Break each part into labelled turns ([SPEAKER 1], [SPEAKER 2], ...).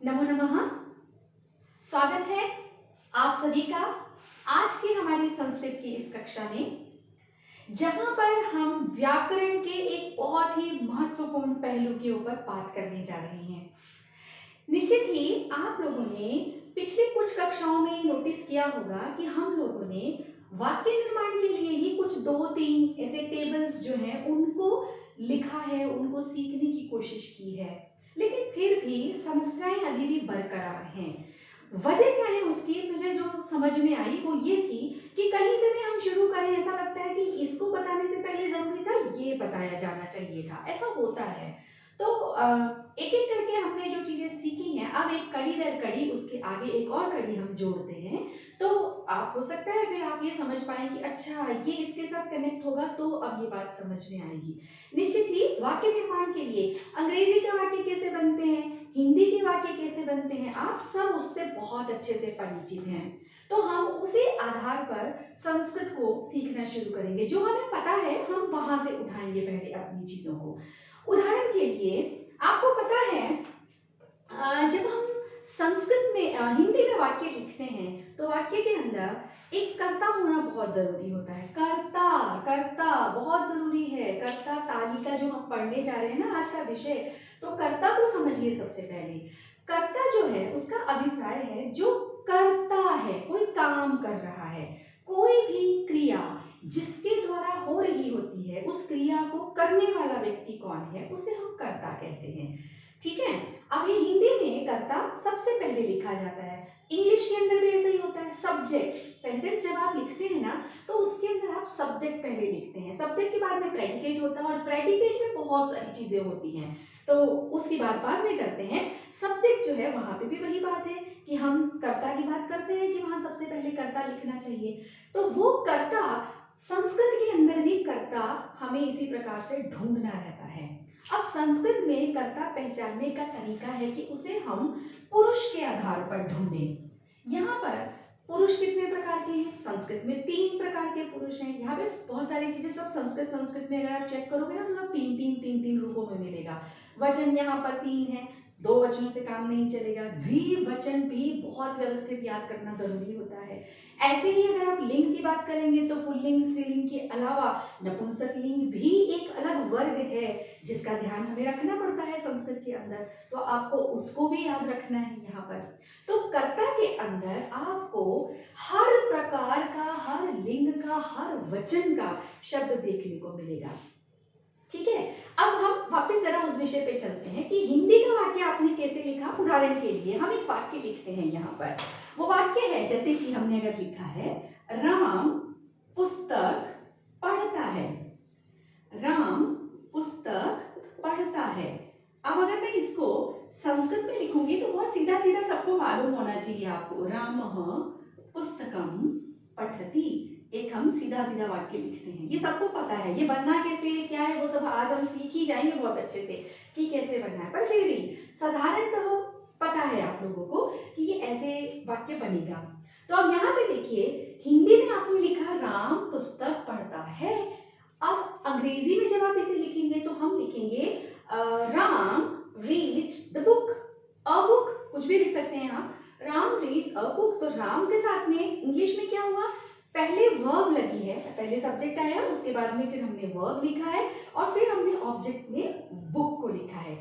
[SPEAKER 1] नमो नमः। स्वागत है आप सभी का आज की हमारी संस्कृत की इस कक्षा में, जहां पर हम व्याकरण के एक बहुत ही महत्वपूर्ण पहलू के ऊपर बात करने जा रहे हैं। निश्चित ही आप लोगों ने पिछले कुछ कक्षाओं में नोटिस किया होगा कि हम लोगों ने वाक्य निर्माण के लिए ही कुछ 2-3 ऐसे टेबल्स जो हैं उनको लिखा है, उनको सीखने की कोशिश की है, लेकिन फिर भी समस्याएं अभी भी बरकरार हैं। वजह क्या है उसकी? मुझे जो समझ में आई वो ये थी कि कहीं से भी हम शुरू करें, ऐसा लगता है कि इसको बताने से पहले जरूरी था ये बताया जाना चाहिए था, ऐसा होता है। तो एक एक करके हमने जो चीजें सीखी हैं, अब एक कड़ी दर कड़ी उसके आगे एक और कड़ी हम जोड़ते हैं, तो आप हो सकता है फिर आप ये समझ पाए कि अच्छा ये इसके साथ कनेक्ट होगा, तो अब ये बात समझ में आएगी। निश्चित ही वाक्य निर्माण के लिए अंग्रेजी के वाक्य कैसे बनते हैं, हिंदी के वाक्य कैसे बनते हैं, आप सब उससे बहुत अच्छे से परिचित हैं। तो हम उसी आधार पर संस्कृत को सीखना शुरू करेंगे। जो हमें पता है हम वहां से उठाएंगे पहले अपनी चीजों को। उदाहरण के लिए आपको पता है जब हम संस्कृत में हिंदी में वाक्य लिखते हैं तो वाक्य के अंदर एक कर्ता होना बहुत जरूरी होता है। कर्ता कर्ता बहुत जरूरी है। कर्ता तालिका जो हम पढ़ने जा रहे हैं ना आज का विषय, तो कर्ता को समझिए। सबसे पहले कर्ता जो है उसका अभिप्राय है जो करता है, कोई काम कर रहा है, कोई भी क्रिया जिसके द्वारा हो रही होती है उस क्रिया को करने वाला व्यक्ति कौन है, उसे हम कर्ता कहते हैं। ठीक है। अब ये हिंदी में कर्ता सबसे पहले लिखा जाता है, इंग्लिश के अंदर भी ऐसा ही होता है। सब्जेक्ट, सेंटेंस जब आप लिखते हैं ना तो उसके अंदर आप सब्जेक्ट पहले लिखते हैं, सब्जेक्ट के बाद में प्रेडिकेट होता है, और प्रेडिकेट में बहुत सारी चीजें होती हैं, तो उसकी बात बाद में करते हैं। सब्जेक्ट जो है वहां पे भी वही बात है कि हम कर्ता की बात करते हैं कि वहां सबसे पहले कर्ता लिखना चाहिए। तो वो कर्ता, संस्कृत के अंदर भी कर्ता हमें इसी प्रकार से ढूंढना रहता है। अब संस्कृत में कर्ता पहचानने का तरीका है कि उसे हम पुरुष के आधार पर ढूंढें। यहाँ पर पुरुष कितने प्रकार के हैं? संस्कृत में 3 प्रकार के पुरुष हैं। यहाँ पे बहुत सारी चीजें सब संस्कृत में अगर आप चेक करोगे ना तो सब 3 रूपों में मिलेगा। वचन यहाँ पर 3 है, 2 वचनों से काम नहीं चलेगा। द्विवचन भी बहुत व्यवस्थित याद करना जरूरी होता है। ऐसे ही अगर आप लिंग की बात करेंगे तो पुल्लिंग स्त्रीलिंग के अलावा नपुंसक लिंग भी एक अलग वर्ग है जिसका ध्यान हमें रखना पड़ता है संस्कृत के अंदर, तो आपको उसको भी याद रखना है यहाँ पर। तो कर्ता के अंदर आपको हर प्रकार का, हर लिंग का, हर वचन का शब्द देखने को मिलेगा। ठीक है। अब हम वापस जरा उस विषय पे चलते हैं कि हिंदी का वाक्य आपने कैसे लिखा। उदाहरण के लिए हम एक वाक्य लिखते हैं यहाँ पर। वो वाक्य है जैसे कि हमने अगर लिखा है, राम पुस्तक पढ़ता है। राम पुस्तक पढ़ता है। अब अगर मैं इसको संस्कृत में लिखूंगी तो बहुत सीधा सीधा सबको मालूम होना चाहिए आपको। रामः पुस्तकम पठति, एक हम सीधा सीधा वाक्य लिखते हैं, ये सबको पता है। ये बनना कैसे है, क्या है, वो सब आज हम सीख ही जाएंगे बहुत अच्छे से कि कैसे बनना है, पर फिर भी साधारणतः पता है आप लोगों को कि ये ऐसे वाक्य बनेगा। तो अब यहाँ पे देखिए, हिंदी में आपने लिखा राम पुस्तक पढ़ता है। अब अंग्रेजी में जब आप इसे लिखेंगे तो हम लिखेंगे Ram reads the book. A book कुछ भी लिख सकते हैं आप। राम रीड्स अ बुक, तो राम के साथ में इंग्लिश में क्या हुआ, पहले वर्ब लगी है, पहले सब्जेक्ट आया, उसके बाद में फिर हमने वर्ब लिखा है और फिर हमने ऑब्जेक्ट में बुक को लिखा है।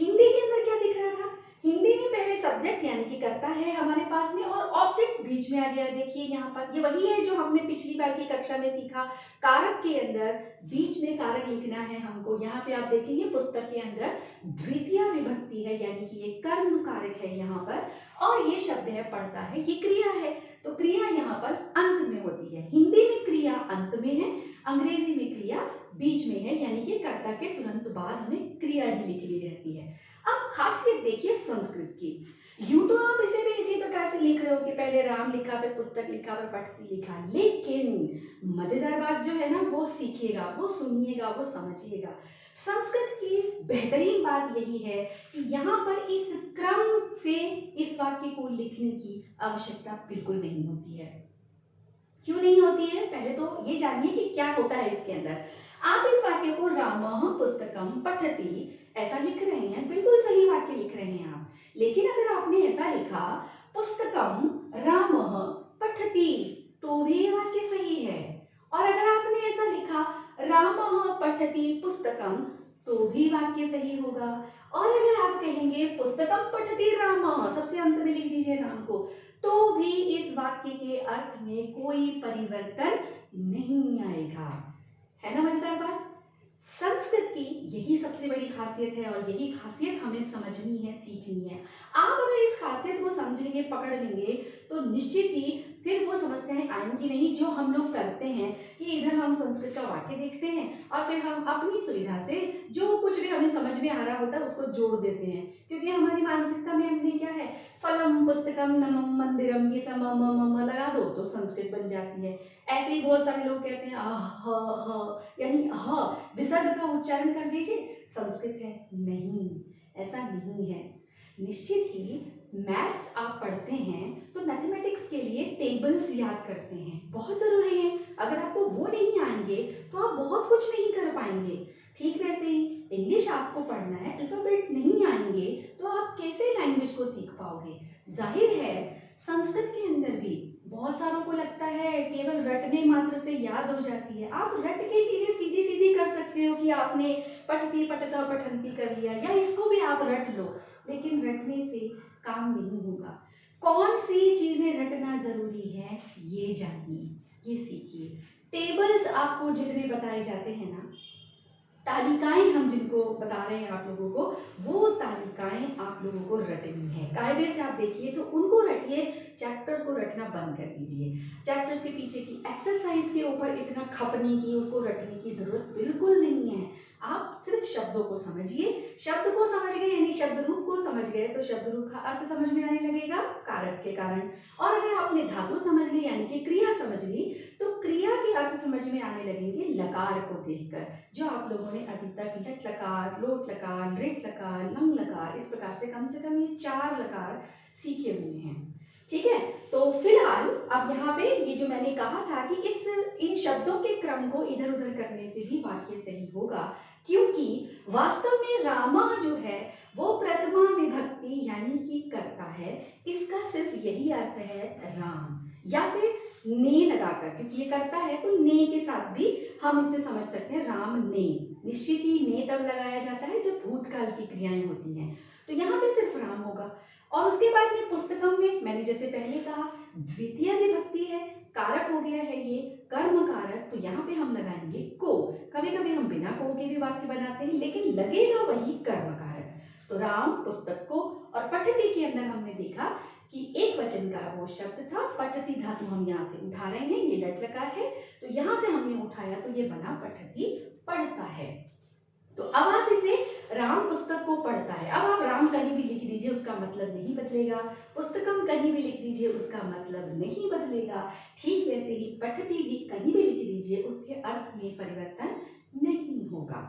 [SPEAKER 1] हिंदी के अंदर क्या दिख रहा था, हिंदी में पहले सब्जेक्ट यानी कि कर्ता है हमारे पास में और ऑब्जेक्ट बीच में आ गया। देखिए यहाँ पर ये वही है जो हमने पिछली बार की कक्षा में सीखा। कारक के अंदर बीच में कारक लिखना है हमको। यहाँ पे आप देखेंगे पुस्तक के अंदर द्वितीय विभक्ति है यानी कि ये कर्म कारक है यहाँ पर, और ये शब्द है पढ़ता है, ये क्रिया है, तो क्रिया यहाँ पर अंत में होती है। हिंदी में क्रिया अंत में है, अंग्रेजी में क्रिया बीच में है, यानी कि कर्ता के तुरंत बाद हमें क्रिया ही लिखनी रहती है। अब खासियत देखिए संस्कृत की, यूं तो आप इसे भी इसी प्रकार से लिख रहे हो कि पहले राम लिखा, फिर पुस्तक लिखा, फिर पठती लिखा, लेकिन मजेदार बात जो है ना वो सीखिएगा, वो सुनिएगा, वो समझिएगा। संस्कृत की बेहतरीन बात यही है कि यहाँ पर इस क्रम से इस वाक्य को लिखने की आवश्यकता बिल्कुल नहीं होती है। क्यों नहीं होती है, पहले तो ये जानिए कि क्या होता है इसके अंदर। आप इस वाक्य को रामः पुस्तकं पठति, ऐसा लिख रहे हैं, बिल्कुल सही वाक्य लिख रहे हैं आप। लेकिन अगर आपने ऐसा लिखा पुस्तकं रामः पठति, तो भी ये वाक्य सही है। और अगर आपने ऐसा लिखा रामः पठति पुस्तकं, तो भी वाक्य सही होगा। और अगर आप कहेंगे पुस्तकं पठति रामः, सबसे अंत में लिख दीजिए राम को, तो भी इस वाक्य के अर्थ में कोई परिवर्तन नहीं आएगा। है ना मजेदार बात? संस्कृत की यही सबसे बड़ी खासियत है और यही खासियत हमें समझनी है, सीखनी है। आप अगर इस खासियत को समझेंगे, पकड़ लेंगे, तो निश्चित ही फिर वो समस्याएं आएंगी नहीं जो हम लोग करते हैं कि इधर हम संस्कृत का वाक्य देखते हैं और फिर हम अपनी सुविधा से जो कुछ भी हमें समझ में आ रहा होता है उसको जोड़ देते हैं, क्योंकि हमारी मानसिकता में हमने क्या है, फलम पुस्तकम नमम मंदिरम, ये सब म लगा दो तो संस्कृत बन जाती है। ऐसे ही बहुत सारे लोग कहते हैं यानी विसर्ग का उच्चारण कर दीजिए, संस्कृत है। नहीं, ऐसा नहीं है। निश्चित ही मैथ्स आप पढ़ते हैं तो मैथमेटिक्स के लिए टेबल्स याद करते हैं, बहुत जरूरी है। अगर आपको वो नहीं आएंगे तो आप बहुत कुछ नहीं कर पाएंगे। ठीक वैसे ही इंग्लिश आपको पढ़ना है, अल्फाबेट नहीं आएंगे तो आप कैसे लैंग्वेज को सीख पाओगे? जाहिर है संस्कृत के अंदर भी बहुत सारों को लगता है केवल रटने मात्र से याद हो जाती है। आप रट के चीजें सीधी सीधी कर सकते हो कि आपने पठती पठता पठंती कर लिया, या इसको भी आप रट लो, लेकिन रटने से काम नहीं होगा। कौन सी चीजें रटना जरूरी है ये जानिए, ये सीखिए। टेबल्स आपको जितने बताए जाते हैं ना, तालिकाएं हम जिनको बता रहे हैं आप लोगों को, वो तालिकाएं आप लोगों को रटनी है। कायदे से आप देखिए तो उनको रटिए, चैप्टर्स को रटना बंद कर दीजिए। चैप्टर्स के पीछे की एक्सरसाइज के ऊपर इतना खपने की, उसको रटने की जरूरत बिल्कुल नहीं है। आप सिर्फ शब्दों को समझिए। शब्द को समझ गए यानी शब्द रूप को समझ गए तो शब्द रूप का अर्थ समझ में आने लगेगा कारक के कारण। और अगर आपने धातु समझ ली यानी कि क्रिया समझ ली तो क्रिया के अर्थ समझ में आने लगेंगे लकार को देखकर, जो आप लोगों ने अभी तक लट लकार, लोट लकार, लृट लकार, लंग लकार, इस प्रकार से कम ये 4 लकार सीखे हुए हैं। ठीक है, तो फिलहाल अब यहाँ पे ये जो मैंने कहा था कि इन शब्दों के क्रम को इधर उधर करने से भी वाक्य सही होगा, क्योंकि वास्तव में रामा जो है वो प्रथमा विभक्ति यानी कि कर्ता है। इसका सिर्फ यही अर्थ है राम, या फिर ने लगाकर, क्योंकि ये करता है तो ने के साथ भी हम इसे समझ सकते हैं राम ने। निश्चित ही ने तब लगाया जाता है जब भूतकाल की क्रियाएं होती हैं, तो यहाँ पे सिर्फ राम होगा। और उसके बाद में पुस्तकम में मैंने जैसे पहले कहा द्वितीय विभक्ति है, कारक हो गया है ये कर्म कारक, तो यहाँ पे हम लगाएंगे को। कभी कभी हम बिना को के भी वाक्य बनाते हैं लेकिन लगेगा वही कर्म कारक। तो राम पुस्तक को, और पठति के अंदर हमने देखा कि एक वचन का वो शब्द था, पठति धातु हम यहाँ से उठा रहे हैं, ये लट लकार है तो यहाँ से हमने उठाया तो ये बना पठति, पढ़ता है। तो अब आप इसे राम पुस्तक को पढ़ता है, अब आप राम कहीं भी लिख दीजिए उसका मतलब नहीं बदलेगा, पुस्तकम कहीं भी लिख दीजिए उसका मतलब नहीं बदलेगा। ठीक वैसे ही पठति भी कहीं भी लिख दीजिए उसके अर्थ में परिवर्तन नहीं होगा।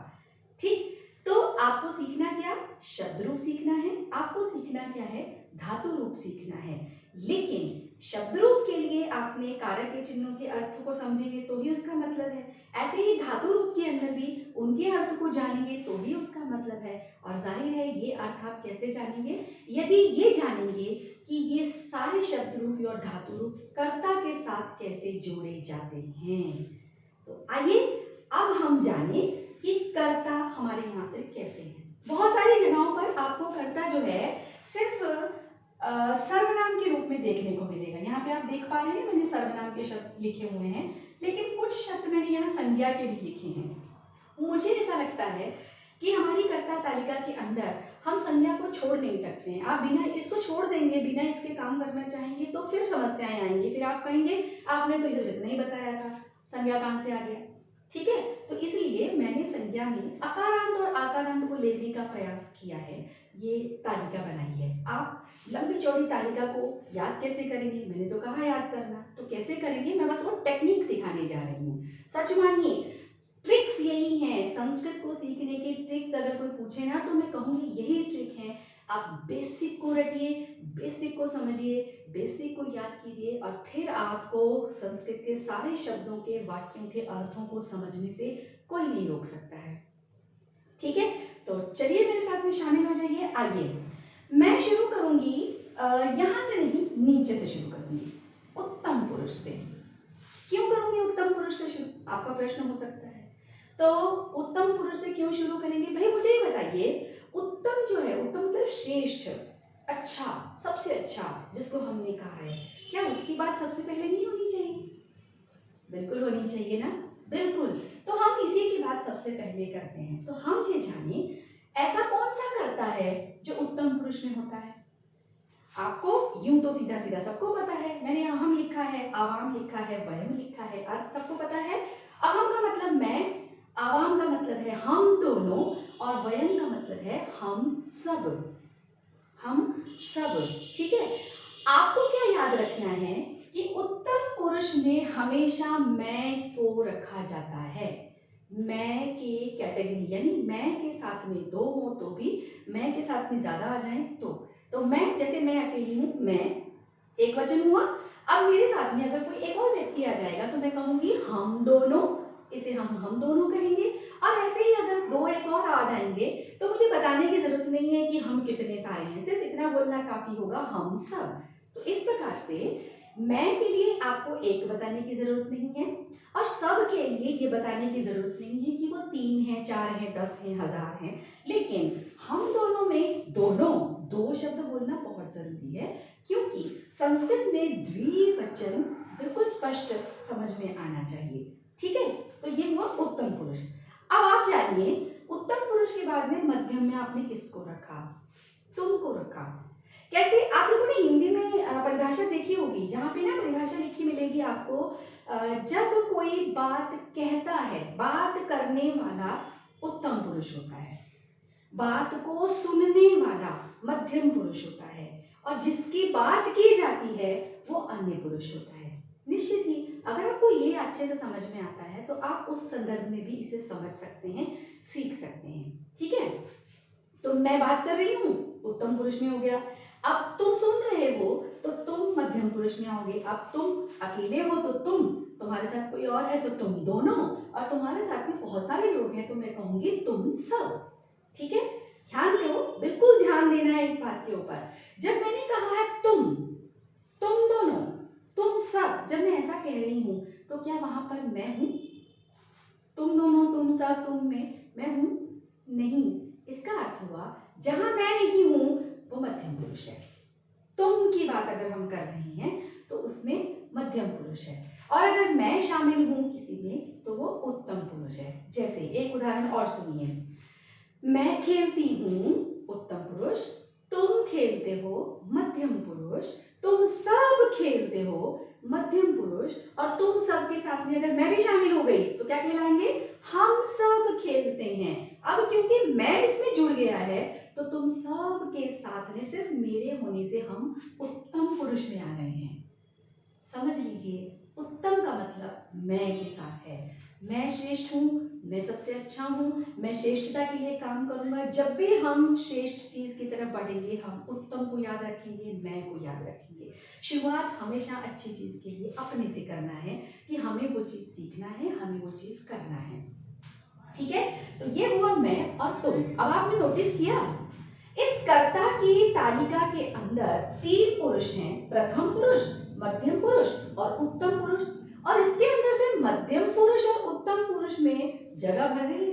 [SPEAKER 1] ठीक, तो आपको सीखना क्या, शब्द रूप सीखना है, आपको सीखना क्या है, धातु रूप सीखना है। लेकिन शब्द रूप के लिए आपने कारक के चिन्हों के अर्थ को समझेंगे तो ही उसका मतलब है, ऐसे ही धातु रूप के अंदर भी उनके अर्थ को जानेंगे तो ही उसका मतलब है। और जाहिर है ये अर्थ आप कैसे जानेंगे, यदि ये जानेंगे कि ये सारे शब्द रूप और धातु रूप कर्ता के साथ कैसे जोड़े जाते हैं। तो आइए अब हम जाने कि कर्ता हमारे यहाँ पे कैसे है। बहुत सारी जगहों पर आपको कर्ता जो है सिर्फ सर्वनाम के रूप में देखने को मिलेगा। यहाँ पे आप देख पा रहे हैं मैंने सर्वनाम के शब्द लिखे हुए हैं, लेकिन कुछ शब्द मैंने यहाँ संज्ञा के भी लिखे हैं। मुझे ऐसा लगता है कि हमारी कर्ता तालिका के अंदर हम संज्ञा को छोड़ नहीं सकते हैं। आप बिना इसको छोड़ देंगे, बिना इसके काम करना चाहेंगे तो फिर समस्याएं आएंगी, फिर आप कहेंगे आपने तो इधर इतना ही बताया था, संज्ञा कहाँ से आ गया। ठीक है, तो इसलिए मैंने संज्ञा में अकारांत और आकारांत को लेने का प्रयास किया है, ये तालिका बनाई है। आप लंबी चौड़ी तालिका को याद कैसे करेंगे, मैंने तो कहा याद करना, तो कैसे करेंगे मैं बस वो टेक्निक सिखाने जा रही हूँ। सच मानिए ट्रिक्स यही हैं, संस्कृत को सीखने की ट्रिक्स अगर कोई पूछे ना तो मैं कहूँगी यही ट्रिक है। आप बेसिक को रटिए, बेसिक को समझिए, बेसिक को याद कीजिए और फिर आपको संस्कृत के सारे शब्दों के वाक्यों के अर्थों को समझने से कोई नहीं रोक सकता है। ठीक है, तो चलिए मेरे साथ में शामिल हो जाइए। आइए मैं शुरू करूंगी, यहां से नहीं, नीचे से शुरू करूंगी, उत्तम पुरुष से। क्यों करूंगी उत्तम पुरुष से शुरू, आपका प्रश्न हो सकता है। तो उत्तम पुरुष से क्यों शुरू करेंगे भाई, मुझे ये बताइए। उत्तम जो है, उत्तम मतलब श्रेष्ठ, अच्छा, सबसे अच्छा जिसको हमने कहा है, क्या उसकी बात सबसे पहले नहीं होनी चाहिए? बिल्कुल होनी चाहिए ना, बिल्कुल। तो हम इसी की बात सबसे पहले करते हैं। तो हम ये जानिए, ऐसा कौन सा करता है जो उत्तम पुरुष में होता है? आपको यूं तो सीधा सीधा सबको पता है, मैंने अहम लिखा है, आवाम लिखा है, वयम लिखा है, अर्थ सबको पता है। अहम का मतलब मैं, आवाम का मतलब है हम दोनों, और वयम का मतलब है हम सब, हम सब। ठीक है, आपको क्या याद रखना है कि उत्तम पुरुष में हमेशा मैं को रखा जाता है। मैं के कैटेगरी, यानी मैं के साथ में दो हो तो भी, मैं के साथ में ज्यादा आ जाए तो मैं, जैसे मैं अकेली हूं, मैं एक वचन हुआ। अब मेरे साथ में अगर कोई एक और व्यक्ति आ जाएगा तो मैं कहूंगी हम दोनों, इसे हम दोनों कहेंगे। और ऐसे ही अगर दो एक और आ जाएंगे तो मुझे बताने की जरूरत नहीं है कि हम कितने सारे हैं, सिर्फ इतना बोलना काफी होगा, हम सब। तो इस प्रकार से मैं के लिए आपको एक बताने की जरूरत नहीं है, और सब के लिए ये बताने की जरूरत नहीं है कि वो 3 है, 4 है, 10 है, 1000 है। लेकिन हम दोनों में दोनों, दो शब्द बोलना बहुत जरूरी है, क्योंकि संस्कृत में द्विवचन बिल्कुल स्पष्ट समझ में आना चाहिए। ठीक है, तो ये हुआ उत्तम पुरुष। अब आप जानिए, उत्तम पुरुष के बाद में मध्यम में आपने किसको रखा? तुमको रखा। कैसे? आप लोगों ने हिंदी में परिभाषा देखी होगी, जहां पे ना परिभाषा लिखी मिलेगी आपको, जब कोई बात कहता है, बात करने वाला उत्तम पुरुष होता है, बात को सुनने वाला मध्यम पुरुष होता है, और जिसकी बात की जाती है वो अन्य पुरुष होता है। निश्चित ही अगर आपको ये अच्छे से समझ में आता है तो आप उस संदर्भ में भी इसे समझ सकते हैं, सीख सकते हैं। ठीक है, तो मैं बात कर रही हूँ, उत्तम पुरुष में हो गया। अब तुम सुन रहे हो तो तुम मध्यम पुरुष में आओगे। अब तुम अकेले हो तो तुम, तुम्हारे साथ कोई और है तो तुम दोनों, और तुम्हारे साथ में बहुत सारे लोग हैं तो मैं कहूंगी तुम सब। ठीक है, ध्यान दो, बिल्कुल ध्यान देना है इस बात के ऊपर। जब मैंने कहा है तुम दोनों, तुम सब, जब मैं ऐसा कह रही हूं तो क्या वहां पर मैं हूं? तुम दोनों, तुम सब, तुम में मैं हूं? नहीं। इसका अर्थ हुआ जहां मैं नहीं हूं वो मध्यम पुरुष है। तुम की बात अगर हम कर रहे हैं तो उसमें मध्यम पुरुष है, और अगर मैं शामिल हूं किसी में तो वो उत्तम पुरुष है। जैसे एक उदाहरण और सुनिए, मैं खेलती हूं उत्तम पुरुष, तुम खेलते हो मध्यम पुरुष, तुम सब खेलते हो मध्यम पुरुष, और तुम सब के साथ में अगर मैं भी शामिल हो गई तो क्या कहलाएंगे? हम सब खेलते हैं। अब क्योंकि मैं इसमें जुड़ गया है तो तुम सब के साथ में सिर्फ मेरे होने से हम उत्तम पुरुष में आ गए हैं। समझ लीजिए, उत्तम का मतलब मैं के साथ है। मैं श्रेष्ठ हूँ, मैं सबसे अच्छा हूँ, मैं श्रेष्ठता के लिए काम करूंगा। जब भी हम श्रेष्ठ चीज की तरफ बढ़ेंगे हम उत्तम को याद रखेंगे, मैं को याद रखेंगे। शुरुआत हमेशा अच्छी चीज के लिए अपने से करना है, कि हमें वो चीज सीखना है, हमें वो चीज करना है। ठीक है, तो ये हुआ मैं और तुम। अब आपने नोटिस किया इस कर्ता की तालिका के अंदर 3 पुरुष हैं, प्रथम पुरुष, मध्यम पुरुष और उत्तम पुरुष, और इसके अंदर से मध्यम पुरुष और उत्तम पुरुष में जगह भर गई।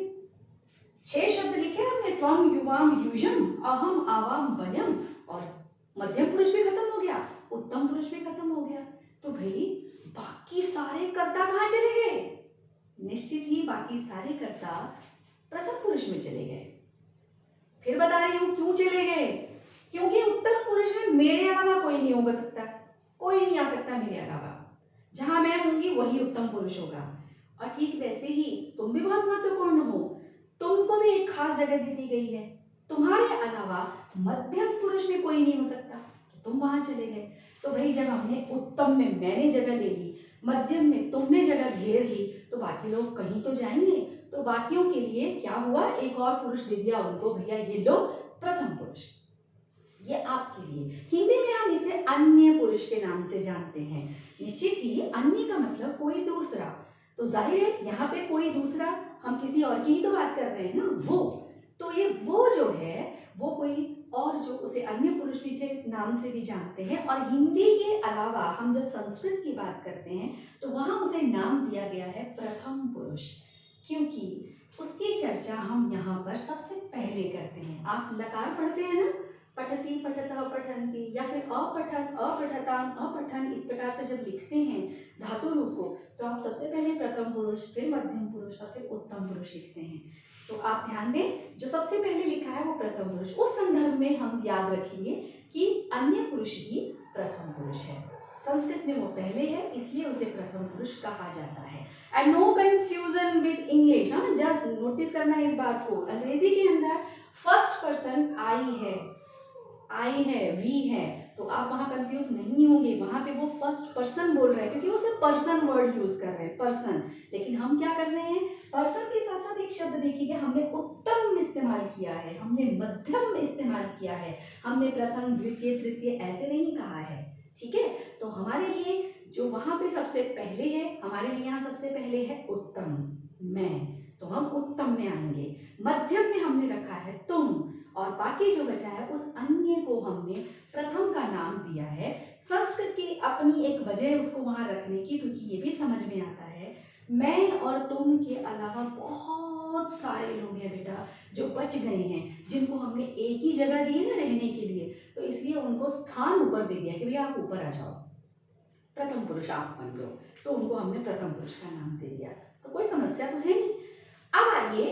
[SPEAKER 1] 6 शब्द लिखे हमने, त्वम, युवाम, युजम, अहम, आवाम, वयम, और मध्यम पुरुष भी खत्म हो गया, उत्तम पुरुष भी खत्म हो गया। तो भाई बाकी सारे कर्ता कहाँ चले गए? निश्चित ही बाकी सारे कर्ता प्रथम पुरुष में चले गए। फिर बता रही हूं क्यों चले गए, क्योंकि उत्तम पुरुष में मेरे अलावा कोई नहीं हो सकता, कोई नहीं आ सकता मेरे अलावा। जहां मैं होंगी वही उत्तम पुरुष होगा। और ठीक वैसे ही तुम भी बहुत महत्वपूर्ण हो, तुमको भी एक खास जगह दे दी गई है। तुम्हारे अलावा मध्यम पुरुष में कोई नहीं हो सकता, तो तुम वहां चले गए। तो भाई जब हमने उत्तम में मैंने जगह ले ली, मध्यम में तुमने जगह घेर ली, तो बाकी लोग कहीं तो जाएंगे। तो बाकियों के लिए क्या हुआ, एक और पुरुष दे दिया उनको, भैया ये लो प्रथम पुरुष, ये आपके लिए। हिंदी में हम इसे अन्य पुरुष के नाम से जानते हैं। निश्चित ही अन्य का मतलब कोई दूसरा, तो जाहिर है यहाँ पे कोई दूसरा, हम किसी और की ही तो बात कर रहे हैं ना, वो। तो ये वो जो है वो कोई और जो उसे अन्य पुरुष भी नाम से भी जानते हैं। और हिंदी के अलावा हम जब संस्कृत की बात करते हैं तो वहां उसे नाम दिया गया है प्रथम पुरुष, क्योंकि उसकी चर्चा हम यहाँ पर सबसे पहले करते हैं। आप लकार पढ़ते हैं ना, पठती पठतः पठन्ति, या फिर अपठत अपठताम अपठन, इस प्रकार से जब लिखते हैं धातु रूप को तो आप सबसे पहले प्रथम पुरुष, फिर मध्यम पुरुष और फिर उत्तम पुरुष लिखते हैं। तो आप ध्यान दें, जो सबसे पहले लिखा है वो प्रथम पुरुष। उस संदर्भ में हम याद रखेंगे कि अन्य पुरुष भी प्रथम पुरुष है। संस्कृत में वो पहले है, इसलिए उसे प्रथम पुरुष कहा जाता है। And no confusion with English, हाँ, जस्ट नोटिस करना है इस बात को। अंग्रेजी के अंदर फर्स्ट पर्सन आई है, वी है, तो आप वहां कंफ्यूज नहीं होंगे। वहां पे वो फर्स्ट पर्सन बोल रहे हैं क्योंकि वो सिर्फ पर्सन वर्ड यूज कर रहे हैं, पर्सन। लेकिन हम क्या कर रहे हैं, पर्सन के साथ साथ एक शब्द देखिए, हमने उत्तम इस्तेमाल किया है, हमने मध्यम इस्तेमाल किया है, हमने प्रथम द्वितीय तृतीय ऐसे नहीं कहा है। ठीक है, तो हमारे लिए जो वहां पे सबसे पहले है, हमारे लिए यहाँ सबसे पहले है उत्तम, मैं, तो हम उत्तम में आएंगे। मध्यम में हमने रखा है तुम, और बाकी जो बचा है उस अन्य को हमने प्रथम का नाम दिया है। संस्कृत की अपनी एक वजह उसको वहां रखने की, क्योंकि ये भी समझ में आता है मैं और तुम के अलावा बहुत सारे लोग हैं बेटा जो बच गए हैं, जिनको हमने एक ही जगह दी है ना रहने के लिए, तो इसलिए उनको स्थान ऊपर दे दिया कि भैया आप ऊपर आ जाओ, प्रथम पुरुष आप बन लो, तो उनको हमने प्रथम पुरुष का नाम दे दिया। तो कोई समस्या तो है नहीं। अब आइए,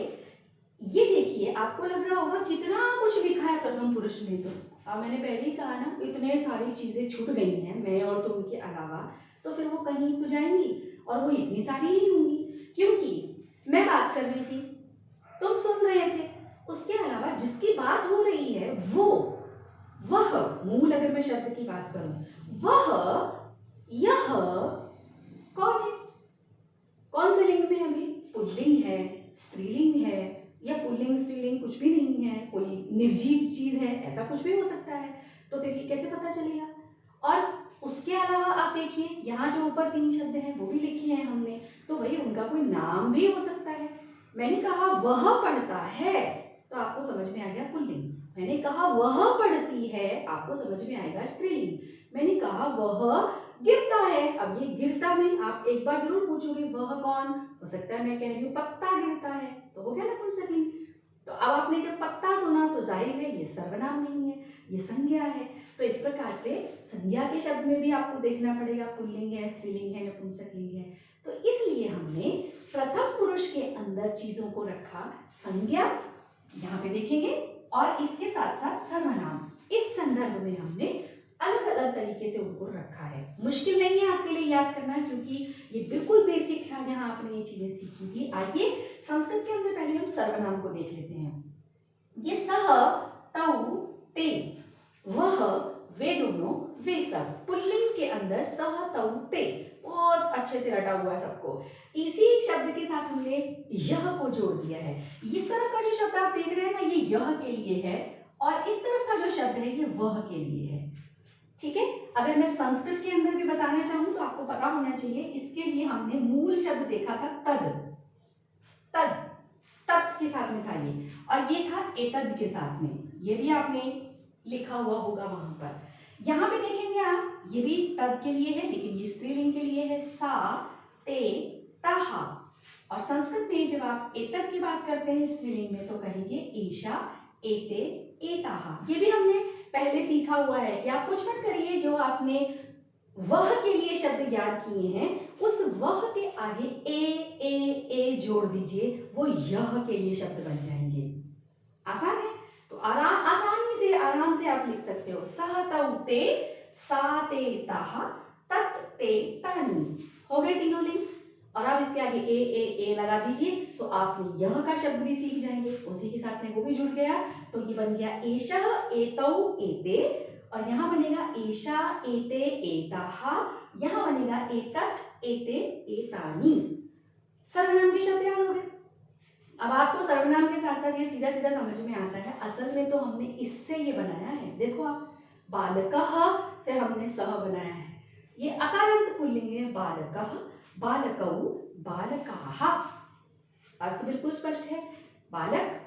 [SPEAKER 1] ये देखिए, आपको लग रहा होगा कितना कुछ लिखा है प्रथम पुरुष में। तो अब मैंने पहले ही कहा ना, इतने सारी चीजें छूट गई हैं मैं और तुम के अलावा, तो फिर वो कहीं तो जाएंगी और वो इतनी सारी ही होंगी, क्योंकि मैं बात कर रही थी, तुम सुन रहे थे, उसके अलावा जिसकी बात हो रही है वो, वह, मूल अगर मैं शब्द की बात करूं, वह, यह कौन है, कौन से लिंग में? अभी पुल्लिंग है, स्त्रीलिंग है, या पुल्लिंग स्त्रीलिंग कुछ भी नहीं है, कोई निर्जीव चीज है, ऐसा कुछ भी हो सकता है। तो फिर ये कैसे पता चलेगा? और उसके अलावा आप देखिए, यहाँ जो ऊपर 3 शब्द हैं वो भी लिखे हैं हमने, तो भाई उनका कोई नाम भी हो सकता है। मैंने कहा वह पढ़ता है, तो आपको समझ में आ गया पुल्लिंग। मैंने कहा वह पढ़ती है, आपको समझ में आएगा स्त्रीलिंग। मैंने कहा वह गिरता है, अब ये गिरता में आप एक बार जरूर पूछोगे वह कौन, हो सकता है मैं कह रही हूँ पत्ता गिरता है, तो हो गया ना पुंसकलिंग। तो अब आपने जब पत्ता सुना तो जाहिर है ये सर्वनाम नहीं है, ये संज्ञा है। तो इस प्रकार से संज्ञा के शब्द में भी आपको देखना पड़ेगा पुल्लिंग है, स्त्रीलिंग है, नपुंसकलिंग है। तो इसलिए हमने प्रथम पुरुष के अंदर चीजों को रखा संज्ञा, यहाँ पे देखेंगे, और इसके साथ साथ सर्वनाम। इस संदर्भ में हमने अलग अलग तरीके से उनको रखा है। मुश्किल नहीं है आपके लिए याद करना, क्योंकि ये बिल्कुल बेसिक है, यहाँ आपने ये चीजें सीखी थी। आइए संस्कृत के अंदर पहले हम सर्वनाम को देख लेते हैं। ये सह, तऊ, ते, वह, वे दोनों, वे सब, पुल्लिंग के अंदर सह, तऊ, ते बहुत अच्छे से रटा हुआ है सबको। इसी शब्द के साथ हमने यह को जोड़ दिया है। इस तरफ का जो शब्द आप देख रहे हैं ना, ये यह के लिए है, और इस तरफ का जो शब्द है ये वह के लिए है। ठीक है, अगर मैं संस्कृत के अंदर भी बताना चाहूं तो आपको पता होना चाहिए, इसके लिए हमने मूल शब्द देखा था तद, तद, तत् के साथ में था ये, और ये था एतद के साथ में, ये भी आपने लिखा हुआ होगा वहां पर। यहाँ पे देखेंगे आप, ये भी तद के लिए है, लेकिन ये स्त्रीलिंग के लिए है, सा, ते, तहा। और संस्कृत में जब आप एतद की बात करते हैं स्त्रीलिंग में तो कहेंगे ईशा, एते, एताहा। ये भी हमने पहले सीखा हुआ है कि आप कुछ मत करिए, जो आपने वह के लिए शब्द याद किए हैं उस वह के आगे ए जोड़ दीजिए, वो यह के लिए शब्द बन जाएंगे। आसान है, तो आसानी से आराम से आप लिख सकते हो, सह, तऊ, ते, सा, ते, ताहा, तत्, ते, तानी। हो गए तीनों लिंग, और आप इसके आगे ए लगा दीजिए, तो आपने यह का शब्द भी सीख जाएंगे, उसी के साथ में वो भी जुड़ गया, तो ये बन गया एशः, एतौ, एते, और यहाँ बनेगा एशा, एते, एताहा, यहाँ बनेगा एतत्, एते, एतानि। सर्वनाम के शब्द याद हो गए। अब आपको सर्वनाम के साथ साथ ये सीधा सीधा समझ में आता है, असल में तो हमने इससे ये बनाया है, देखो आप, बालकः से हमने सह बनाया है, ये अकारांत पुल्लिंग है, बालकः, बालकौ, बालकाः। अर्थ बिल्कुल स्पष्ट है, बालक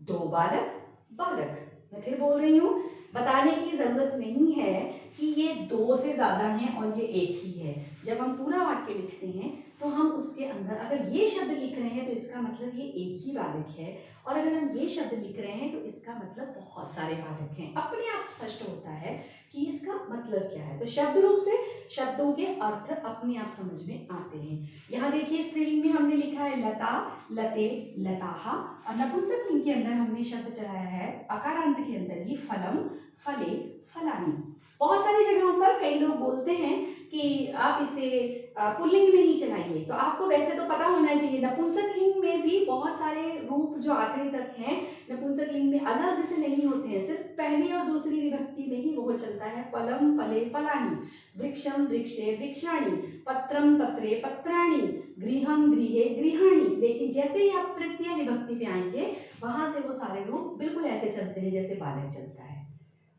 [SPEAKER 1] दो बालक, बालक। मैं फिर बोल रही हूँ, बताने की जरूरत नहीं है कि ये दो से ज्यादा हैं और ये एक ही है। जब हम पूरा वाक्य लिखते हैं तो हम उसके अंदर अगर ये शब्द लिख रहे हैं तो इसका मतलब ये एक ही बालक है, और अगर हम ये शब्द लिख रहे हैं तो इसका मतलब बहुत सारे बालक हैं। अपने आप स्पष्ट होता है कि इसका मतलब क्या है। तो शब्द रूप से शब्दों के अर्थ अपने आप समझ में आते हैं। यहाँ देखिए स्त्रीलिंग में हमने लिखा है लता, लते, लताहा, और नपुंसक लिंग के अंदर हमने शब्द चलाया है अकारांत के अंदर ही फलम, फले, फलानी। बहुत सारी जगहों पर कई लोग बोलते हैं कि आप इसे पुल्लिंग में ही चलाइए, तो आपको वैसे तो पता होना चाहिए नपुंसक लिंग में भी बहुत सारे रूप जो आखिरी तक हैं नपुंसक लिंग में अलग से नहीं होते हैं, सिर्फ पहली और दूसरी विभक्ति में ही वो चलता है। फलम, फले, फलानी, वृक्षम, वृक्षे, वृक्षाणी, पत्रम, पत्रे, पत्राणी, गृहम, गृहे, गृहाणी। लेकिन जैसे ही आप तृतीय विभक्ति पे आएंगे वहां से वो सारे रूप बिल्कुल ऐसे चलते हैं जैसे बालक चलता है,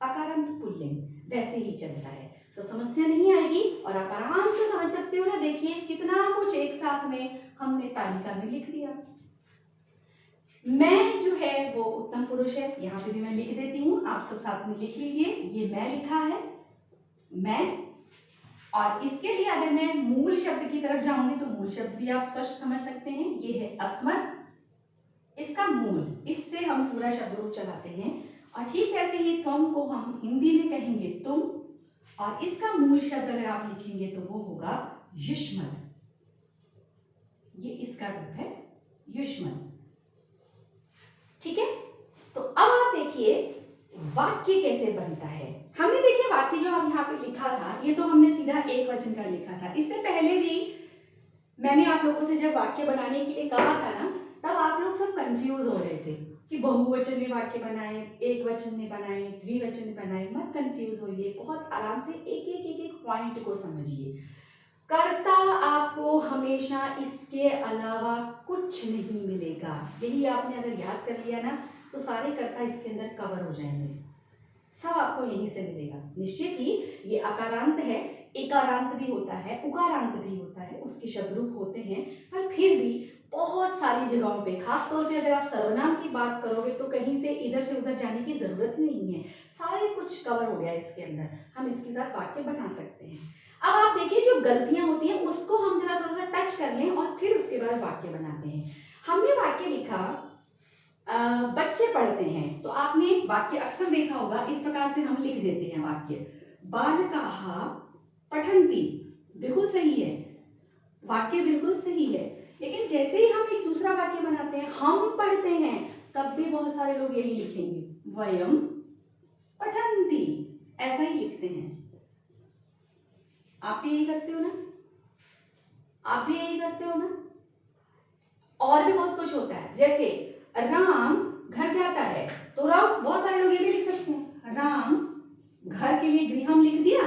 [SPEAKER 1] अकारांत पुल्लिंग वैसे ही चलता है। तो समस्या नहीं आएगी और आप आराम से समझ सकते हो ना। देखिए कितना कुछ एक साथ में हमने तालिका में लिख दिया। मैं जो है वो उत्तम पुरुष है, यहाँ पे भी मैं लिख देती हूँ, आप सब साथ में लिख लीजिए। ये मैं लिखा है, मैं, और इसके लिए अगर मैं मूल शब्द की तरफ जाऊंगी तो मूल शब्द भी आप स्पष्ट समझ सकते हैं। ये है अस्मत्, इसका मूल, इससे हम पूरा शब्द रूप चलाते हैं। और ठीक ऐसे ही तुम को हम हिंदी में कहेंगे तुम, और इसका मूल शब्द अगर आप लिखेंगे तो वो होगा युष्मत्। ये इसका रूप है युष्मत्। ठीक है, तो अब आप देखिए वाक्य कैसे बनता है। हमने देखिए वाक्य जो हम यहाँ पे लिखा था ये तो हमने सीधा एक वचन का लिखा था। इससे पहले भी मैंने आप लोगों से जब वाक्य बनाने के लिए कहा था ना, तब आप लोग सब कंफ्यूज हो रहे थे कि बहुवचन में वाक्य बनाए, एक वचन में बनाए, द्विवचन में बनाए। मत कंफ्यूज होइए, बहुत आराम से एक एक एक एक पॉइंट को समझिए। कर्ता आपको हमेशा इसके अलावा कुछ नहीं मिलेगा। यही आपने अगर याद कर लिया ना तो सारे कर्ता इसके अंदर कवर हो जाएंगे, सब आपको यहीं से मिलेगा। निश्चित ही ये अकारांत है, एकारांत भी होता है, उकारांत भी होता है, उसके शब्द रूप होते हैं, पर फिर भी बहुत सारी जगहों पे, खास तौर पे अगर आप सर्वनाम की बात करोगे तो कहीं से इधर से उधर जाने की जरूरत नहीं है, सारे कुछ कवर हो गया इसके अंदर, हम इसके साथ वाक्य बना सकते हैं। अब आप देखिए जो गलतियां होती हैं उसको हम जरा थोड़ा सा टच कर लें और फिर उसके बाद वाक्य बनाते हैं। हमने वाक्य लिखा बच्चे पढ़ते हैं, तो आपने वाक्य अक्सर देखा होगा इस प्रकार से हम लिख देते हैं वाक्य, बालकाः पठन्ति। बिल्कुल सही है, वाक्य बिल्कुल सही है। लेकिन जैसे ही हम एक दूसरा वाक्य बनाते हैं, हम पढ़ते हैं, तब भी बहुत सारे लोग यही लिखेंगे, वयम पठन्ति, ऐसा ही लिखते हैं। आप भी यही करते हो ना, आप भी यही करते हो ना। और भी बहुत कुछ होता है, जैसे राम घर जाता है, तो राम, बहुत सारे लोग ये भी लिख सकते हैं, राम घर के लिए गृहम लिख दिया,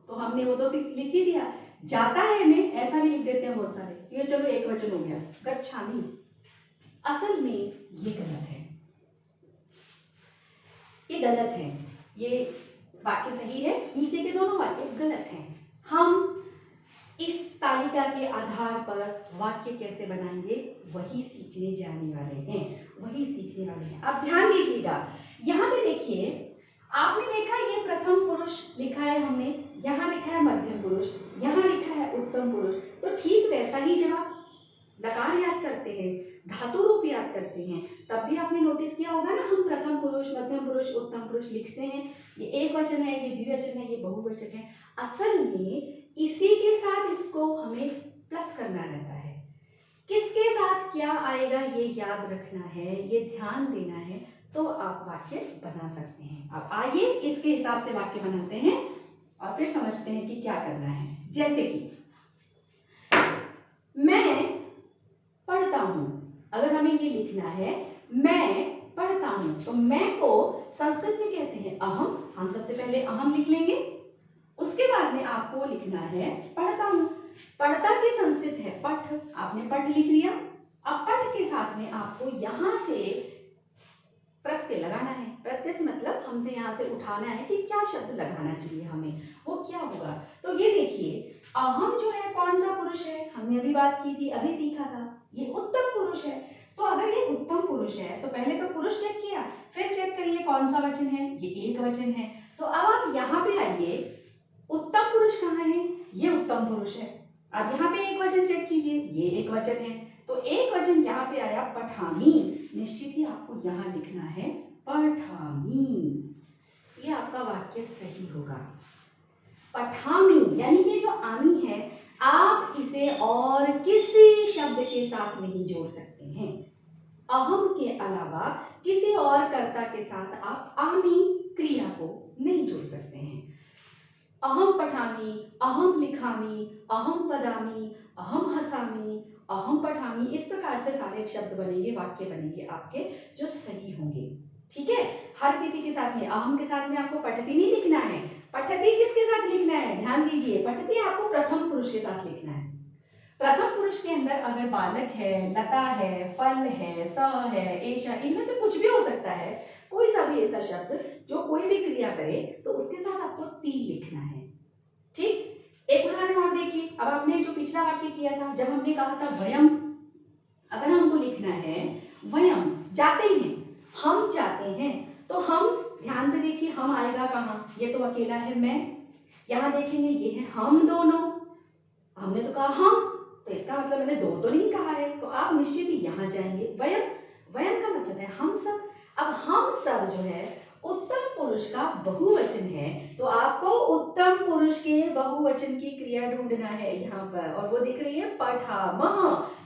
[SPEAKER 1] तो हमने वो तो लिख ही दिया। जाता है में ऐसा भी लिख देते हैं बहुत सारे, ये चलो एक वचन हो गया, गच्छामि। असल में ये गलत है, ये गलत है, ये वाक्य सही है, नीचे के दोनों वाक्य गलत हैं। हम इस तालिका के आधार पर वाक्य कैसे बनाएंगे वही सीखने जाने वाले हैं, वही सीखने वाले हैं। अब ध्यान दीजिएगा, यहाँ पे देखिए, आपने देखा ये प्रथम पुरुष लिखा है हमने, यहाँ लिखा है मध्यम पुरुष, यहाँ लिखा है उत्तम पुरुष। तो ठीक वैसा ही जब आप लकार याद करते हैं, धातु रूप याद करते हैं, तब भी आपने नोटिस किया होगा ना, हम प्रथम पुरुष, मध्यम पुरुष, उत्तम पुरुष लिखते हैं। ये एक वचन है, ये द्विवचन है, ये बहुवचन है। असल में इसी के साथ इसको हमें प्लस करना रहता है, किसके साथ क्या आएगा ये याद रखना है, ये ध्यान देना है, तो आप वाक्य बना सकते हैं। अब आइए इसके हिसाब से वाक्य बनाते हैं और फिर समझते हैं कि क्या करना है। जैसे कि मैं पढ़ता हूं, अगर हमें ये लिखना है मैं पढ़ता हूं, तो मैं को संस्कृत में कहते हैं अहम। हम सबसे पहले अहम लिख लेंगे, उसके बाद में आपको लिखना है पढ़ता हूं। पढ़ता की संस्कृत है पठ, आपने पठ लिख लिया। अब पठ के साथ में आपको यहां से प्रत्यय लगाना है। प्रत्यय से मतलब हमसे यहाँ से उठाना है कि क्या शब्द लगाना चाहिए हमें, वो क्या होगा। तो ये देखिए, अहम जो है कौन सा पुरुष है, हमने अभी बात की थी, अभी सीखा था, ये उत्तम पुरुष है। तो अगर ये उत्तम पुरुष है तो पहले तो पुरुष चेक किया, कौन सा वचन है, ये एक वचन है। तो अब आप यहाँ पे आइए, उत्तम पुरुष कहाँ है, ये उत्तम पुरुष है। अब यहाँ पे एक वचन चेक कीजिए, ये एक वचन है, तो एक वचन यहाँ पे आया पठामी। निश्चित ही आपको यहाँ लिखना है पठामी, ये आपका वाक्य सही होगा। पठामी यानी कि जो आमी है, आप इसे और किसी शब्द के साथ नहीं जोड़ सकते हैं। अहम के अलावा किसी और कर्ता के साथ आप आमी क्रिया को नहीं जोड़ सकते हैं। अहम पठामी, अहम लिखामी, अहम पदामी, अहम हसामी, अहम पठामी, इस प्रकार से सारे शब्द बनेंगे, वाक्य बनेंगे आपके जो सही होंगे। ठीक है, हर किसी के साथ में, अहम के साथ में आपको पठती नहीं लिखना है। पठती किसके साथ लिखना है, ध्यान दीजिए, पठती आपको प्रथम पुरुष के साथ लिखना है। प्रथम पुरुष के अंदर अगर बालक है, लता है, फल है, स है, एषा, इनमें से कुछ भी हो सकता है, कोई सा भी ऐसा शब्द जो कोई भी क्रिया करे तो उसके साथ आपको ती लिखना है। ठीक, एक उदाहरण और देखिए। अब आपने जो पिछला वाक्य किया था, जब हमने कहा था वयम, अगर हमको लिखना है वयम जाते हैं, हम जाते हैं, तो हम, ध्यान से देखिए, हम आएगा कहाँ, ये तो अकेला है मैं, यहाँ देखेंगे ये है हम दोनों, हमने तो कहा हम, तो इसका मतलब मैंने दो तो नहीं कहा है, तो आप निश्चित ही यहाँ जाएंगे। वयम, वयम का मतलब है हम सब। अब हम सब जो है उत्तम पुरुष का बहुवचन है, तो आपको उत्तम पुरुष के बहुवचन की क्रिया ढूंढना है यहाँ पर, और वो दिख रही है पठामः।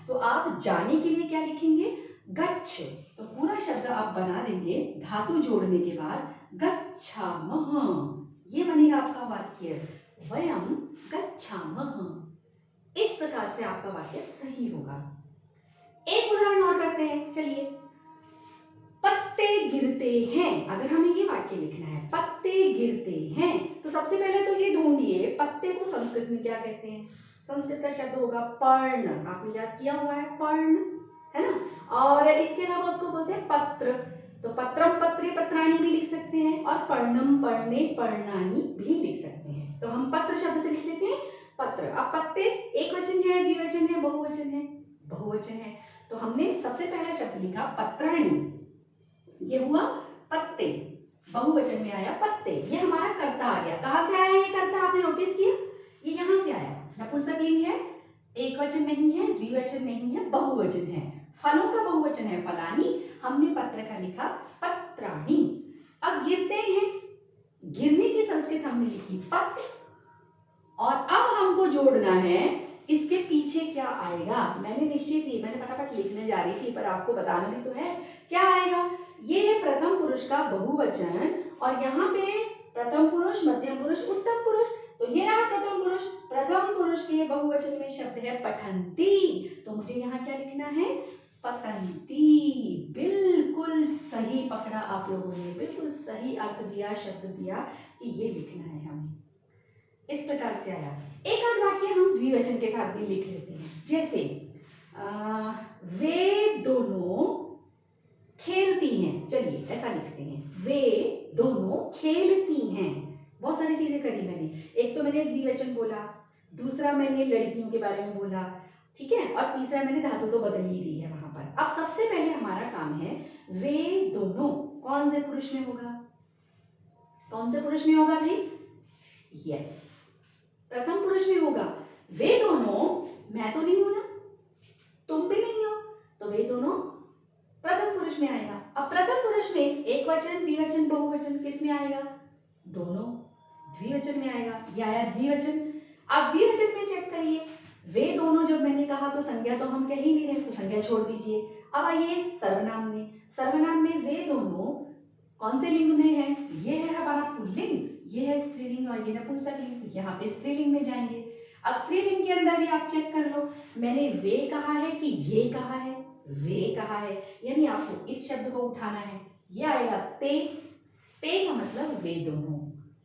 [SPEAKER 1] तो आप जाने के लिए क्या लिखेंगे, गच्छ। तो पूरा शब्द आप बना देंगे धातु जोड़ने के बाद, गच्छामः, ये बनेगा आपका वाक्य, वयम गच्छामः। इस प्रकार से आपका वाक्य सही होगा। एक उदाहरण और करते हैं, चलिए। पत्ते गिरते हैं, अगर हमें ये वाक्य लिखना है, पत्ते गिरते हैं, तो सबसे पहले तो ये ढूंढिए पत्ते को संस्कृत में क्या कहते हैं। संस्कृत का शब्द होगा पर्ण, आपने याद किया हुआ है पर्ण, है ना। और इसके अलावा उसको बोलते हैं पत्र, तो पत्रम पत्रे पत्राणी भी लिख सकते हैं, और पर्णम पर्णे पर्णानी भी लिख सकते हैं। तो हम पत्र शब्द से लिख लेते हैं पत्र। अब पत्ते एक वचन है, द्विवचन है, बहुवचन है, बहुवचन है, तो हमने सबसे पहला शब्द लिखा पत्राणी, ये हुआ पत्ते, बहुवचन में आया पत्ते, ये हमारा कर्ता आ गया। कहाँ से आया ये कर्ता, आपने नोटिस किया, ये यहाँ से आया, नपुंसकलिंग है, एक वचन नहीं है, द्विवचन नहीं है, बहुवचन है। फलों का बहुवचन है फलानी, हमने पत्र का लिखा पत्राणी। अब गिरते हैं, गिरने की संस्कृत हमने लिखी पत, और अब हमको जोड़ना है इसके पीछे क्या आएगा। मैंने निश्चित ही, मैंने फटाफट लिखने जा रही थी, पर आपको बताना भी तो है क्या आएगा। ये है प्रथम पुरुष का बहुवचन, और यहाँ पे प्रथम पुरुष, मध्यम पुरुष, उत्तम पुरुष, तो ये रहा प्रथम पुरुष। प्रथम पुरुष के बहुवचन में शब्द है पठंती, तो मुझे यहाँ क्या लिखना है, पतंती। बिल्कुल सही पकड़ा आप लोगों ने, बिल्कुल सही अर्थ दिया, शब्द दिया कि ये लिखना है हमें। इस प्रकार से आया। एक आध वाक्य हम द्विवचन के साथ भी लिख लेते हैं, जैसे वे दोनों खेलती हैं, चलिए ऐसा लिखते हैं, वे दोनों खेलती हैं। बहुत सारी चीजें करी मैंने, एक तो मैंने द्विवचन बोला, दूसरा मैंने लड़कियों के बारे में बोला, ठीक है, और तीसरा मैंने धातु तो बदल ही दी है वहां पर। अब सबसे पहले हमारा काम है वे दोनों, कौन से पुरुष में होगा, कौन से पुरुष में होगा भाई, यस, प्रथम पुरुष में होगा। वे दोनों, मैं तो नहीं हूं ना, तुम भी नहीं हो, तो वे दोनों प्रथम पुरुष में आएगा। अब प्रथम पुरुष में एक वचन, द्विवचन, बहुवचन किस में आएगा, दोनों, द्विवचन में आएगा, या आया द्विवचन। अब द्विवचन में चेक करिए, वे दोनों जब मैंने कहा तो संज्ञा तो हम कह ही नहीं रहे, तो संज्ञा छोड़ दीजिए। अब आइए सर्वनाम में, सर्वनाम में वे दोनों कौन से लिंग में है, ये है हमारा पुल्लिंग, ये है स्त्रीलिंग, और ये नपुंसकलिंग, तो यहाँ पे स्त्रीलिंग में जाएंगे। अब स्त्रीलिंग के अंदर भी आप चेक कर लो, मैंने वे कहा है कि ये कहा है, वे कहा है, यानी आपको इस शब्द को उठाना है, ये आएगा ते, ते का मतलब वे दोनों,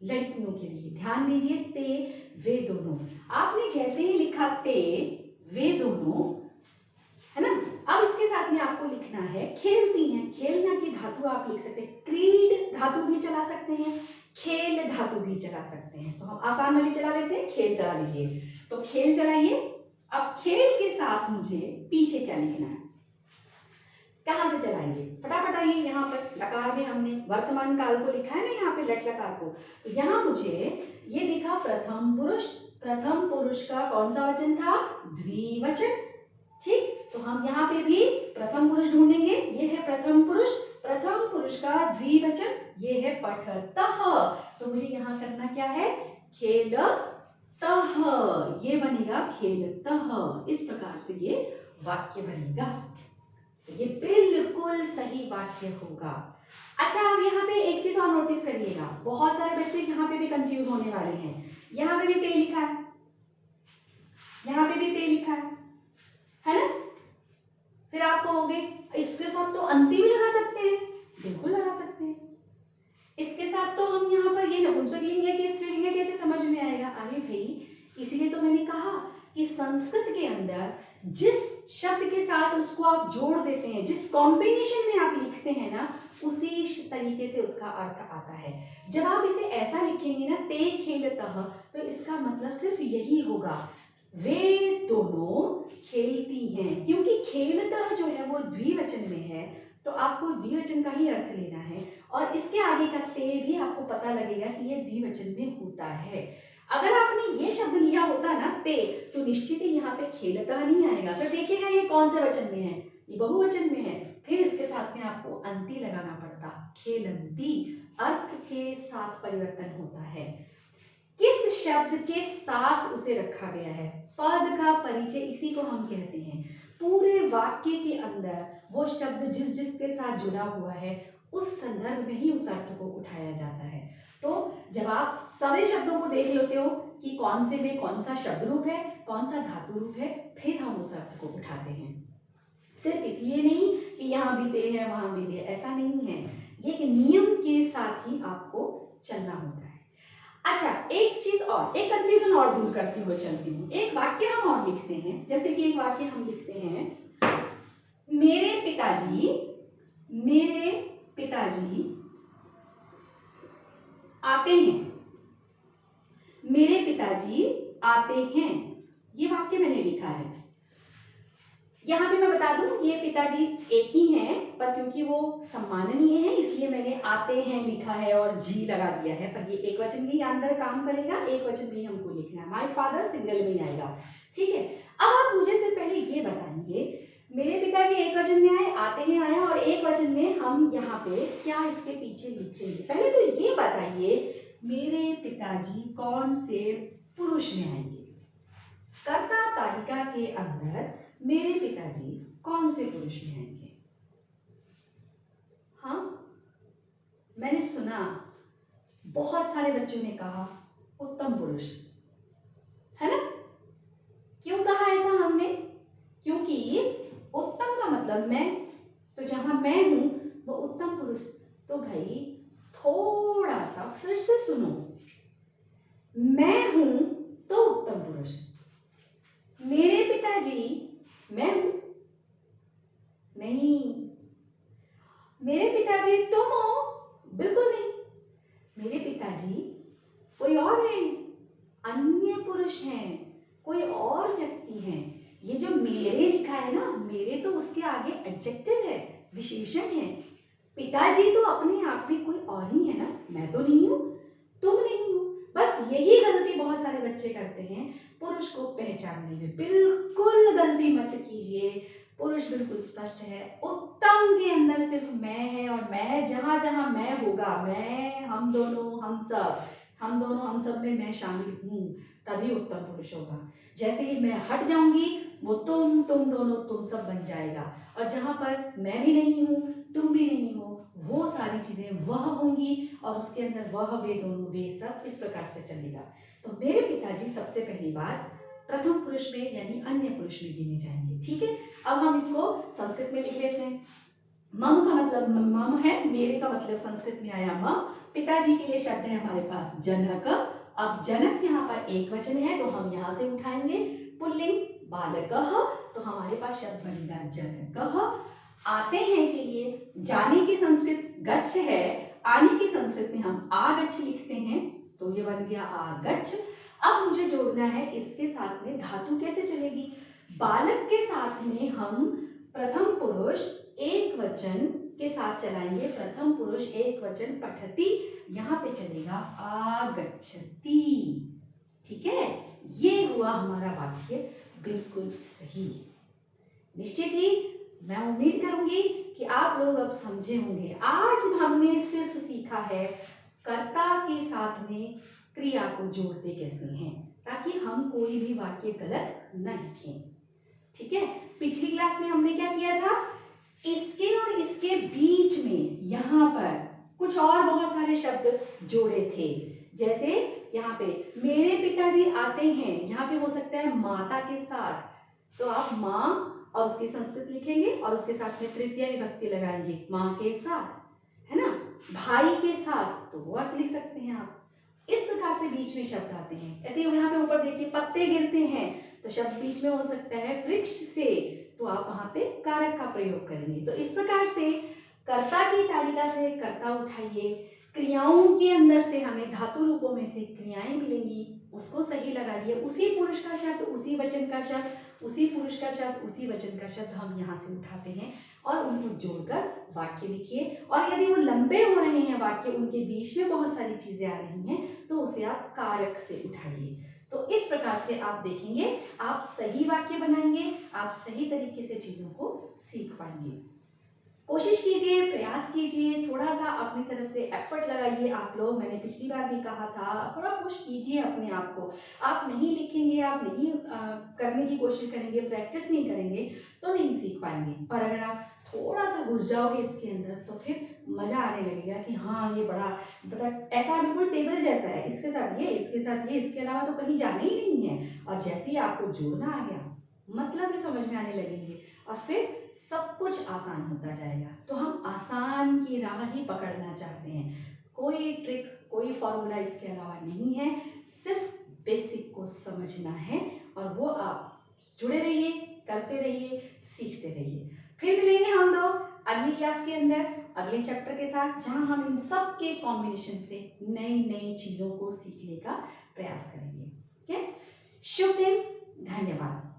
[SPEAKER 1] लड़कियों के लिए ध्यान दीजिए, ते वे दोनों। आपने जैसे ही लिखा ते वे दोनों, है ना, अब इसके साथ में आपको लिखना है खेलती हैं, खेलना की धातु आप लिख सकते हैं, क्रीड धातु भी चला सकते हैं, खेल धातु भी चला सकते हैं, तो हम आसान वाली चला लेते हैं, खेल चला लीजिए, तो खेल चलाइए। अब खेल के साथ मुझे पीछे क्या लिखना है, कहाँ से चलाएंगे? फटाफट आइए, यहाँ पर लकार में हमने वर्तमान काल को लिखा है ना, यहाँ पे लट लकार को, तो यहाँ मुझे ये दिखा प्रथम पुरुष। प्रथम पुरुष का कौन सा वचन था? द्विवचन। ठीक, तो हम यहाँ पे भी प्रथम पुरुष ढूंढेंगे। ये है प्रथम पुरुष, प्रथम पुरुष का द्विवचन, ये है पठतः। तो मुझे यहाँ करना क्या है? खेलतः, ये बनेगा खेलतः। इस प्रकार से ये वाक्य बनेगा, ये बिल्कुल सही वाक्य होगा। अच्छा, अब यहाँ पे एक चीज और नोटिस करिएगा, बहुत सारे बच्चे यहाँ पे भी कंफ्यूज होने वाले हैं। यहाँ पे भी ते लिखा है, यहाँ पे भी ते लिखा है ना? फिर आप कहोगे इसके साथ तो अंति भी लगा सकते हैं। बिल्कुल लगा सकते हैं। इसके साथ तो हम यहाँ पर ये नपुंसकलिंग है कि स्त्रीलिंग है, कैसे समझ में आएगा? अरे भाई, इसीलिए तो मैंने कहा कि संस्कृत के अंदर जिस शब्द के साथ उसको आप जोड़ देते हैं, जिस कॉम्बिनेशन में आप लिखते हैं ना, उसी तरीके से उसका अर्थ आता है। जब आप इसे ऐसा लिखेंगे ना, ते खेलतः, तो इसका मतलब सिर्फ यही होगा, वे दोनों खेलती हैं। क्योंकि खेलतः जो है वो द्विवचन में है, तो आपको द्विवचन का ही अर्थ लेना है, और इसके आगे का ते भी आपको पता लगेगा कि ये द्विवचन में होता है। अगर आपने ये शब्द लिया होता ना ते, तो निश्चित ही यहाँ पे खेलता नहीं आएगा। फिर देखिएगा ये कौन से वचन में है? ये बहुवचन में है। फिर इसके साथ में आपको अंति लगाना पड़ता, खेलंती। अर्थ के साथ परिवर्तन होता है। किस शब्द के साथ उसे रखा गया है? पद का परिचय, इसी को हम कहते हैं। पूरे वाक्य के अंदर वो शब्द जिस जिसके साथ जुड़ा हुआ है, उस संदर्भ में ही उस अर्थ को उठाया जाता है। तो जब आप सारे शब्दों को देख लेते हो कि कौन से में कौन सा शब्द रूप है, कौन सा धातु रूप है, फिर हम उस अर्थ को उठाते हैं। सिर्फ इसलिए नहीं कि यहाँ भी दे है वहां भी दे, ऐसा नहीं है। ये एक नियम के साथ ही आपको चलना होता है। अच्छा, एक चीज और, एक कंफ्यूजन और दूर करते हुए चलती हूँ। एक वाक्य हम और लिखते हैं, जैसे कि एक वाक्य हम लिखते हैं, मेरे पिताजी आते हैं। मेरे पिताजी आते हैं, ये वाक्य मैंने लिखा है। यहाँ पे मैं बता दूं, ये पिताजी एक ही हैं, पर क्योंकि वो सम्माननीय है इसलिए मैंने आते हैं लिखा है और जी लगा दिया है, पर ये एक वचन में ही अंदर काम करेगा, एक वचन में ही हमको लिखना है। माय फादर सिंगल में ही आएगा। ठीक है, अब आप मुझे से पहले ये बताएंगे, मेरे पिताजी एक वचन में आए, आते हैं आया, और एक वचन में हम यहाँ पे क्या इसके पीछे लिखेंगे? पहले तो ये बताइए, मेरे पिताजी कौन से पुरुष में आएंगे? कर्ता तालिका के अंदर मेरे पिताजी कौन से पुरुष में आएंगे? हाँ, मैंने सुना बहुत सारे बच्चों ने कहा उत्तम पुरुष, है ना? क्यों कहा ऐसा हमने? क्योंकि उत्तम का मतलब मैं, तो जहां मैं हूं वो उत्तम पुरुष। तो भाई थोड़ा सा फिर से सुनो, मैं हूं तो उत्तम पुरुष, मेरे पिताजी मैं हूं नहीं, मेरे पिताजी तुम हो बिल्कुल नहीं, मेरे पिताजी कोई और है, अन्य पुरुष हैं, कोई और व्यक्ति हैं। ये जो मेरे लिखा है ना, मेरे तो उसके आगे एडजेक्टिव है, विशेषण है। पिताजी तो अपने आप में कोई और ही है ना, मैं तो नहीं हूं, तुम नहीं हो। बस यही गलती बहुत सारे बच्चे करते हैं पुरुष को पहचानने में। बिल्कुल गलती मत कीजिए, पुरुष बिल्कुल स्पष्ट है। उत्तम के अंदर सिर्फ मैं है, और मैं जहां जहां मैं होगा, मैं, हम दोनों, हम सब में मैं शामिल हूं, तभी उत्तम पुरुष होगा। जैसे ही मैं हट जाऊंगी, वो तुम दोनों, तुम सब बन जाएगा। और जहां पर मैं भी नहीं हूं, तुम भी नहीं हो, वो सारी चीजें वह होंगी, और उसके अंदर वह, वे दोनों, वे सब, इस प्रकार से चलेगा। तो मेरे पिताजी सबसे पहली बार प्रथम पुरुष में यानी अन्य पुरुष में गिने जाएंगे। ठीक है, अब हम इसको संस्कृत में लिख लेते हैं। मम का मतलब मम है, मेरे का मतलब संस्कृत में आया मम। पिताजी के लिए शब्द है हमारे पास जनक। अब जनक यहाँ पर एक वचन है, तो हम यहाँ से उठाएंगे पुल्लिंग बालकः, तो हमारे पास शब्द बनेगा जनकः। आते हैं के लिए जाने की संस्कृत गच्छ है, आने की संस्कृत में हम आगच्छ लिखते हैं, तो ये बन गया आगच्छ। अब मुझे जोड़ना है इसके साथ में धातु, कैसे चलेगी? बालक के साथ में हम प्रथम पुरुष एक वचन के साथ चलाएंगे, प्रथम पुरुष एक वचन पठति, यहाँ पे चलेगा आगच्छति। ठीक है, ये हुआ हमारा वाक्य बिल्कुल सही। निश्चित ही मैं उम्मीद करूंगी कि आप लोग अब समझे होंगे। आज हमने सिर्फ सीखा है कर्ता के साथ में क्रिया को जोड़ते कैसे हैं, ताकि हम कोई भी वाक्य गलत न लिखें। ठीक है, पिछली क्लास में हमने क्या किया था, इसके और इसके बीच में यहाँ पर कुछ और बहुत सारे शब्द जोड़े थे। जैसे यहाँ पे मेरे पिताजी आते हैं, यहाँ पे हो सकता है माता के साथ, तो आप माँ और उसकी संस्कृत लिखेंगे और उसके साथ में तृतीय विभक्ति लगाएंगे, माँ के साथ, है ना। भाई के साथ तो वो अर्थ लिख सकते हैं आप। इस प्रकार से बीच में शब्द आते हैं। ऐसे ही यहाँ पे ऊपर देखिए पत्ते गिरते हैं, तो शब्द बीच में हो सकता है वृक्ष से, तो आप वहां पे कारक का प्रयोग करेंगे। तो इस प्रकार से कर्ता की तालिका से कर्ता उठाइए, क्रियाओं के अंदर से हमें धातु रूपों में से क्रियाएं मिलेंगी, उसको सही लगाइए। उसी पुरुष का शब्द, उसी वचन का शब्द, उसी पुरुष का शब्द, उसी वचन का शब्द हम यहाँ से उठाते हैं और उनको जोड़कर वाक्य लिखिए। और यदि वो लंबे हो रहे हैं वाक्य, उनके बीच में बहुत सारी चीजें आ रही हैं, तो उसे आप कारक से उठाइए। तो इस प्रकार से आप देखेंगे आप सही वाक्य बनाएंगे, आप सही तरीके से चीजों को सीख पाएंगे। कोशिश कीजिए, प्रयास कीजिए, थोड़ा सा अपनी तरफ से एफर्ट लगाइए आप लोग। मैंने पिछली बार भी कहा था, थोड़ा पुश कीजिए अपने आप को। आप नहीं लिखेंगे, आप नहीं करने की कोशिश करेंगे, प्रैक्टिस नहीं करेंगे तो नहीं सीख पाएंगे। पर अगर आप थोड़ा सा घुस जाओगे इसके अंदर, तो फिर मजा आने लगेगा कि हाँ ये बड़ा मतलब ऐसा बिल्कुल टेबल जैसा है, इसके साथ ये, इसके साथ ये, इसके अलावा तो कहीं जाना ही नहीं है। और जैसे ही आपको जोड़ना आ गया, मतलब भी समझ में आने लगेंगे और फिर सब कुछ आसान होता जाएगा। तो हम आसान की राह ही पकड़ना चाहते हैं। कोई ट्रिक, कोई फॉर्मूला इसके अलावा नहीं है, सिर्फ बेसिक को समझना है और वो आप जुड़े रहिए, करते रहिए, सीखते रहिए। फिर मिलेंगे हम लोग अगली क्लास के अंदर अगले चैप्टर के साथ, जहां हम इन सब के कॉम्बिनेशन से नई नई चीजों को सीखने का प्रयास करेंगे। ठीक है, शुभ दिन, धन्यवाद।